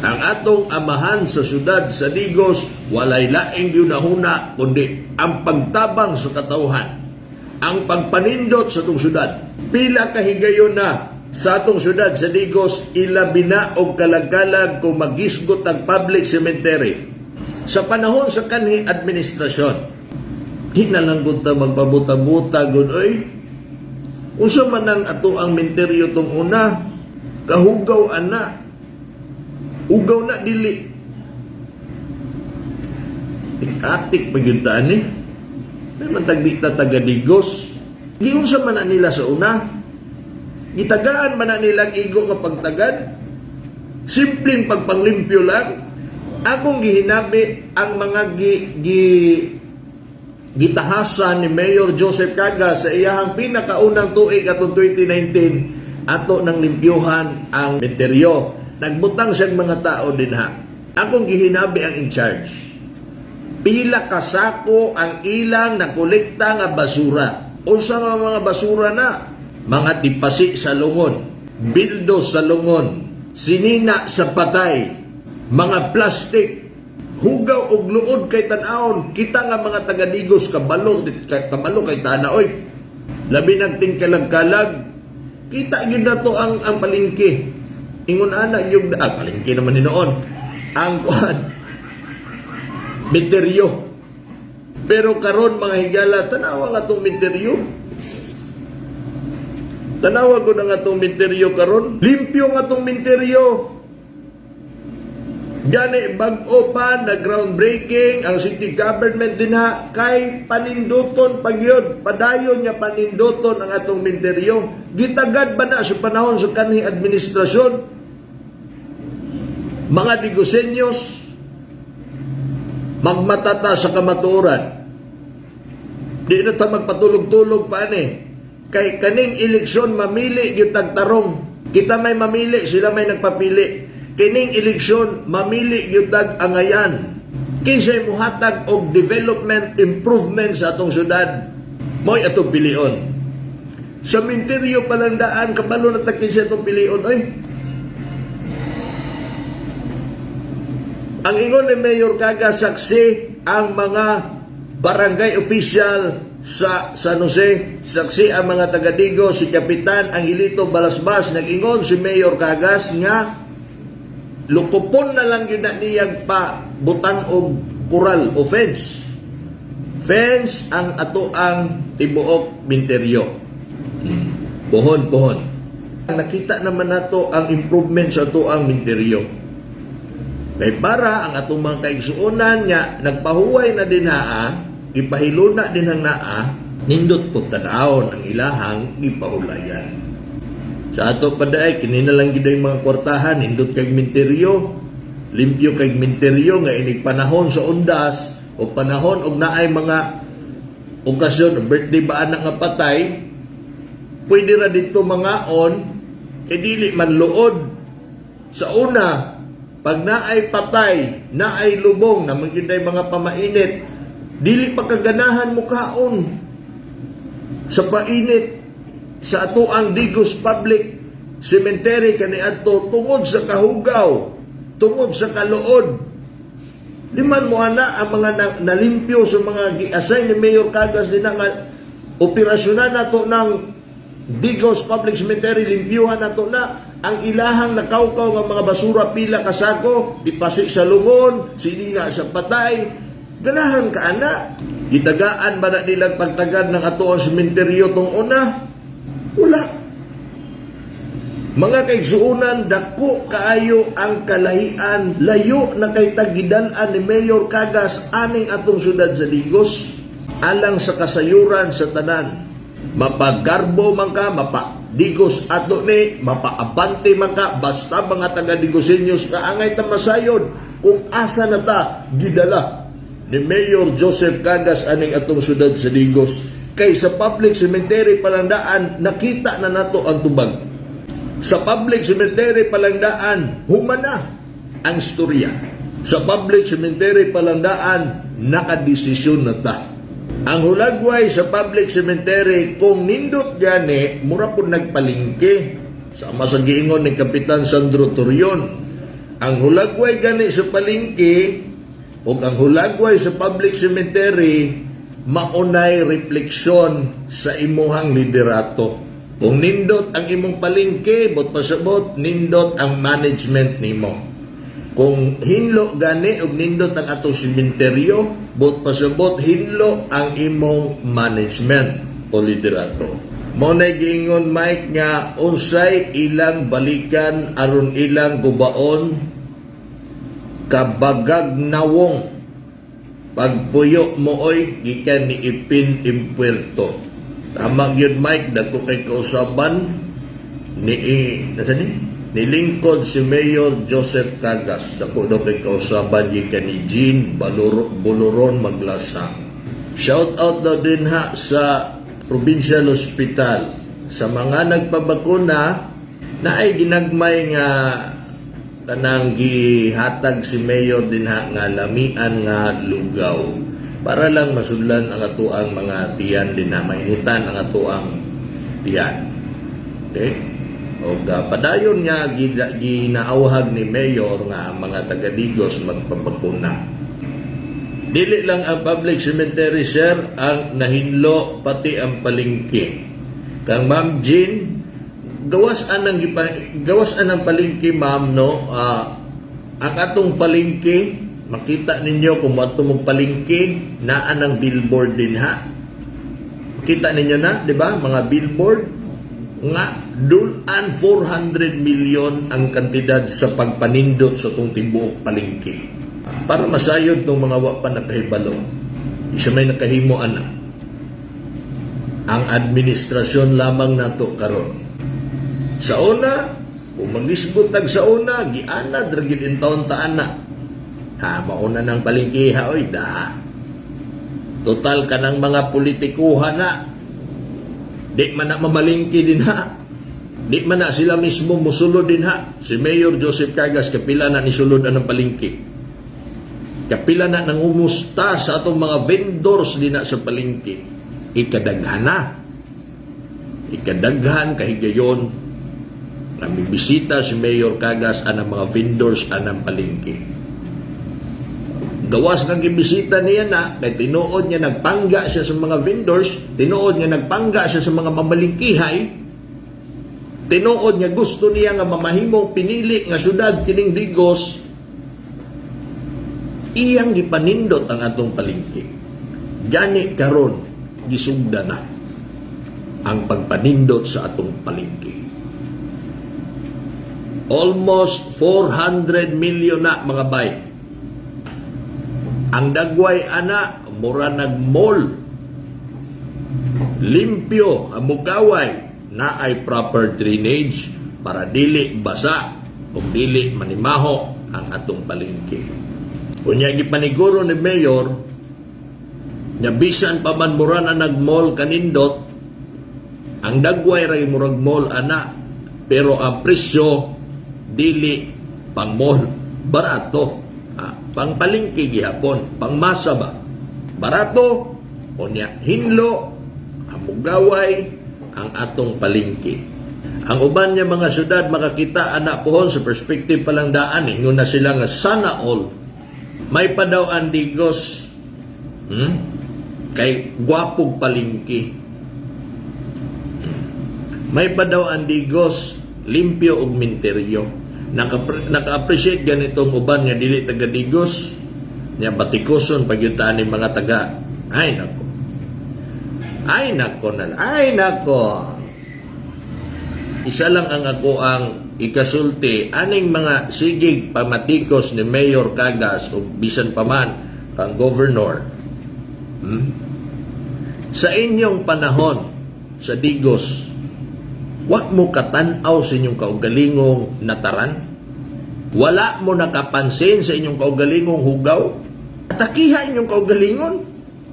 Ang atong amahan sa syudad sa Digos, walay laing ginahuna, kundi ang pagtabang sa katauhan, ang pagpanindot sa itong syudad. Pila kahigayon na sa atong syudad sa Digos, ilabi na og kalagkalag kung magisgot ang public cemetery. Sa panahon sa kanhi administrasyon, hinalanggot ta magpabuta-buta gud oy. Unsa man ang ato ang menteryo tong una, kahugaw ana. Ugaw na dili. Tik-atik pagyuntaan ni. May mantagdita taga Digos. Giunsa man na nila sa una. Gitagaan man na nilang igo nga pagtagad. Simpleng pagpanglimpyo lang. Akong gihinabi ang mga gitahasan ni Mayor Joseph Caga sa iyahang pinakaunang tuig atong 2019 ato nang limpyuhan ang meteryo. Nagbutang siyang mga tao din ha. Akong gihinabi ang in charge. Pila kasako ang ilang nakolekta nga basura. Unsa mga basura na? Mga tipasi sa lungon, bildo sa lungon, sinina sa patay, mga plastik, hugaw og luod kay tan-awon. Kita nga mga taga-Digos kabalo kay tanaoy. Labi nagting kalag-kalag. Kita gyud nato ang palengke. Ingon ana gyud palengke naman ni noon. Ang kuan meteryo. Pero karon mga higala, tanawa nga tong meteryo. Tanawa ko na nga tong meteryo karon. Limpyo nga tong meteryo. Gani bag-o pa na groundbreaking ang city government din ha, kay paninduton pagyod, padayon niya paninduton ang atong meteryo. Gitagad ba na sa panahon sa kanhi administrasyon? Mga Digosenyos magmatata sa kamatuoran. Di na ta magpatulog-tulog pa ni. Kay kaning eleksyon mamili gyud tagtarong. Kita may mamili, sila may nagpapili. Kining eleksyon mamili gyud tag angayan. Kinsay muhatag og development improvement sa atong syudad. Moy atong pilion. Sa menteryo palandaan kabalo na tag kinsay atong pilion oy. Ang ingon ni Mayor Caga, saksi ang mga barangay official sa San Jose, saksi ang mga taga-Digos, si Kapitan Angelito Balasbas. Nag-ingon si Mayor Cagas nga lukupon na lang yun na niyag pa butang og kural o fence. Fence ang ato ang tibuok menteryo. Pohon. Nakita naman nato ang improvement sa ato ang menteryo. Kay para ang atong mga kaigsuonan niya, nagpahuway na din haa, ipahiluna din ang naa, nindot po tanaon ang ilahang ipahulayan. Sa ato paday, kinina lang giday mga kwartahan, nindot kay menteryo, limpyo kay menteryo, nga inig panahon sa undas, o panahon og naay mga okasyon, birthday ba anak nga patay, pwede ra dito mga on, kay dili man luod. Sa una, pag naay patay, naay lubong, na magkinday mga pamainit, dili pagkaganahan mo kaon sa painit sa ato ang Digos Public Cemetery kaniadto tungod sa kahugaw, tungod sa kaluod. Liman mo ana ang mga nalimpyo sa mga gi-assign ni Mayor Cagas din nga operasyonan nato ng Digos Public Cemetery, limpyuhan nato na ang ilahang nakaukaw ng mga basura pila kasako, dipasi sa lungon, sinina sa patay. Ganahan ka ana. Gitagaan ba na nilang pagtagad ng ato ang sementeryo tong una? Wala. Mga kaigsuunan, dako kaayo ang kalahian, layo na kay tagidalan ni Mayor Cagas aning atong syudad sa Digos, alang sa kasayuran sa tanan. Mapagarbo man ka, Digos ato ni, mapaabante man ka, basta mga taga-Digosenyos ka angay ta masayod kung asa na ta gidala ni Mayor Joseph Cagas aning atong syudad sa Digos. Kay sa public cemetery palandaan, nakita na nato ang tubag. Sa public cemetery palandaan, humana ang istorya. Sa public cemetery palandaan, nakadesisyon na ta. Ang hulagway sa public cemetery, kung nindot gani, mura po nagpalingke. Sama sa giingon ni Kapitan Sandro Torion, ang hulagway gani sa palengke o ang hulagway sa public cemetery maunay refleksyon sa imuhang liderato. Kung nindot ang imong palengke, bot pasabot, nindot ang management nimo. Kung hinlo gani og nindot ang atong sementeryo, bot pasabot, hinlo ang imong management o liderato. Mao nay giingon Mike nga unsay ilang balikan aron ilang gubaon kabagag nawong pagpuyo mooy gikan ni Ipin Impuerto. Tama gyud Mike, dako kay kausaban ni Lingkod si Mayor Joseph Cagas. Dako daw kay kausaban gikan ni Jean Buluron Maglasang. Shout out daw din ha sa Provincial Hospital sa mga nagpabakuna na ay ginagmay nga kanang gihatag si Mayor din ha nga lamian nga lugaw para lang masudlan ang atuang mga tiyan din na mainitan ang atuang tiyan. Okay? O padayon nga ginaawhag ni Mayor nga mga taga-Digos magpabakuna. Dili lang ang public cemetery, sir, ang nahinlo pati ang palengke. Kang Ma'am Jean, gawas anang palengke, ma'am, no? Ang atong palengke, makita ninyo kung ato mong palengke, naan ang billboard din ha. Kita ninyo na, di ba? Mga billboard nga dulan 400 million ang kantidad sa pagpanindot sa itong tibuok palengke. Para masayod itong mga wapan na kahibalo, isa may nakahimo ana. Ang administrasyon lamang nato karon. Sa una, kung magisgot tag sa una, giana dragid in taon taan na. Ha, mauna ng palengke ha, oy da. Total ka ng mga politikuha na. Di man na mamalingki din ha. Di man na sila mismo musulod din ha. Si Mayor Joseph Cagas, kapila na ni sulod ang palengke. Kapila na nang umusta sa atong mga vendors din na sa palengke. Ikadaghan na. Ikadaghan kahigayon na may bisita si Mayor Cagas anang mga vendors anang palengke. Gawas ng ibisita niya na, kay tinuod niya nagpangga siya sa mga vendors, tinuod niya nagpangga siya sa mga mamalingkihay, tinuod niya gusto niya nga mamahimong pinili nga syudad kining Digos, iyang gipanindot ang atong palengke. Gani karon gisugda na ang pagpanindot sa atong palengke. Almost 400 million na mga bay. Ang dagway ana mura nag-mall. Limpyo ang mugaway na ay proper drainage para dili basa o dili manimaho ang atong palengke. Kunya gipaniguro ni Mayor nya bisan pa man mura na nag-mall kanindot, ang dagway ray murag mall ana pero ang presyo dili pang mall, barato. Pang palengke gihapon, pang masa ba? Barato, o niya, hinlo, amugaway, ang atong palengke. Ang uban niya mga syudad, makakita anak pohon sa perspective palang daan, ingon na sila nga sana all. May pa daw ang Digos, kay gwapog palengke. May pa daw ang Digos, limpyo og minteryo. Naka-appreciate ganitong uban nga dili taga Digos nya batikoson pagyutaan ni mga taga ay nako isa lang ang ako ang ikasulti aning mga sigig pamatikos ni Mayor Cagas o bisan pa man kang governor sa inyong panahon sa Digos. Wa mo katanaw sa inyong kaugalingong nataran? Wala mo nakapansin sa inyong kaugalingong hugaw? Atakiha inyong kaugalingon?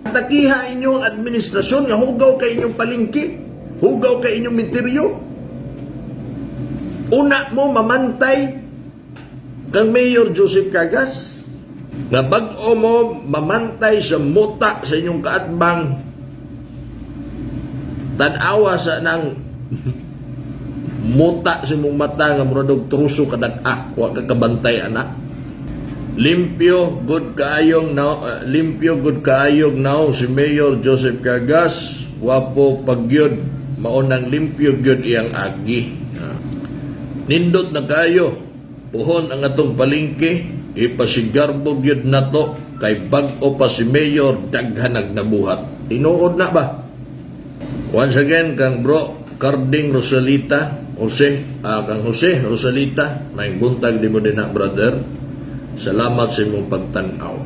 Atakiha inyong administrasyon nga hugaw kay inyong palengke? Hugaw kay inyong minteryo? Una mo mamantay kang Mayor Joseph Cagas? Na bag-o mo mamantay sa muta sa inyong kaatbang tanawa sa nang muta si mong mata nga muradog truso kadag-a, wa ka kabantay anak. Limpyo good kaayong now si Mayor Joseph Cargas, wapo pagyud, maunang limpyo gyud iyang agi. Nindot na kayo, puhon ang atong palingki, ipasigarbo gyud nato kay bag-o pa si Mayor daghanag nabuhat. Tinuod na ba? Once again, kang bro Carding Rosalita, kang Jose Rosalita, may buntag di mo din na brother. Salamat sa imong pagtanaw.